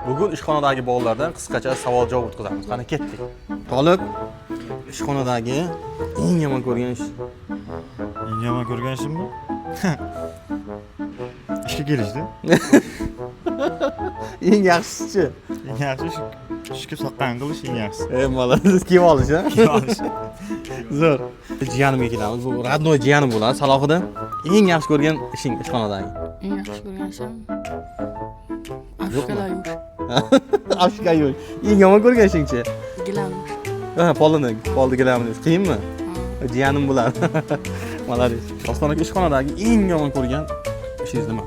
Bugun ishxonadagi bolalardan qisqacha savol-javob o'tkazamiz. Qani ketdik. Tolib, ishxonadagi eng yomon ko'rgan ish. Eng yomon ko'rgan ishimmi? Ishga kelishdi. Eng yaxshisi-chi? Eng yaxshi ishga soqqan qilish eng yaxshisi. Malades, kiyib olish, ha? Zo'r. Jiyanimga kelamiz. Bu radnoy jiyanim bo'ladi, Salohiddin. Eng yaxshi ko'rgan ishing ishxonadagi. Eng yaxshi ko'rgan ishim afishkalar yuvish. Afishka yuvish. Eng yomon ko'rgan ishing-chi? Gilam yuvish. Ha, polni gilamini. Qiyinmi? Jiyanim bo'ladi. Malades. Doston aka, ishxonadagi eng yomon ko'rgan ishingiz nima?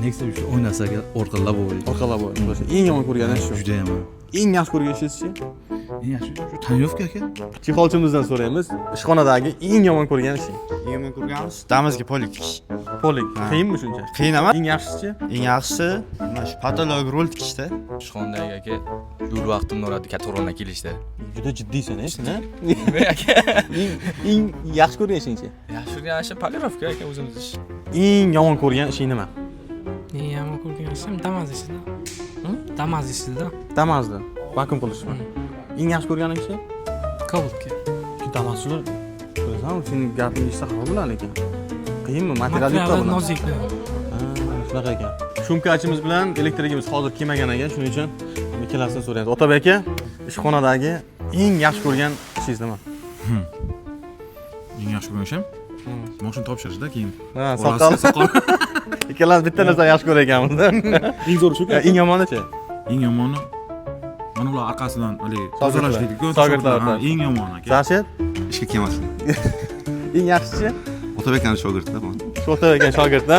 Nexta shu o'ynasaga orqalab o'ylaydi. Orqalab o'ynash. Eng yomon ko'rgan ish shu. Juda yomon. Eng yaxshi ko'rgan ishingiz-chi? Eng yaxshi shu tanyovka aka. Chexolchimizdan so'raymiz. Ishxonadagi eng yomon ko'rgan ishing. Eng yomon ko'rganimiz damizga polik tikish. Polik. Qiyinmi shuncha? Qiyin emas. Eng yaxshisi-chi? Eng yaxshisi mana shu patolog rol tikishda. Ishxonadagi aka yo'l vaqtimni uradi katta o'rindan kelishdi. Juda jiddiysan, ha? Aka Eng yaxshi ko'rgan ishing-chi? yaxshi ko'rgan ish polirovka aka o'zimiz ish. Eng yomon ko'rgan ishing nima? Eng yomon ko'rgan ishim Damas ishida. Damas ishida. Damazda. Vakuum qilishmi? Eng yaxshi ko'rganing-chi? Kobulka. Damazchilar. Bilasan, sening gapingni eshitsa xafa bo'ladi lekin. Qiyinmi? Material yo'q Material buni. nozik. Shunaqa ekan. Shumkachimiz bilan elektrigimiz hozir kelmagan ekan, shuning uchun ikkalasidan so'raymiz. Otabek aka, ishxonadagi eng yaxshi ko'rgan ishingiz nima? Eng yaxshi ko'rgan ishim mashina topshirishda keyin. Ha, soqol. Ikkalamiz bitta narsa yaxshi ko'rar ekanmiz. Eng zo'ri shuku. Eng yomoni-chi? Eng yomoni mana ular orqasidan hali Shogirdlar. tozalashlik-ku. Shogirdlar. Eng yomoni aka. Zashid, ishga kelmasin. eng yaxshisi? Otabekani shogirdda bu. Shu Otabek aka shogird-da.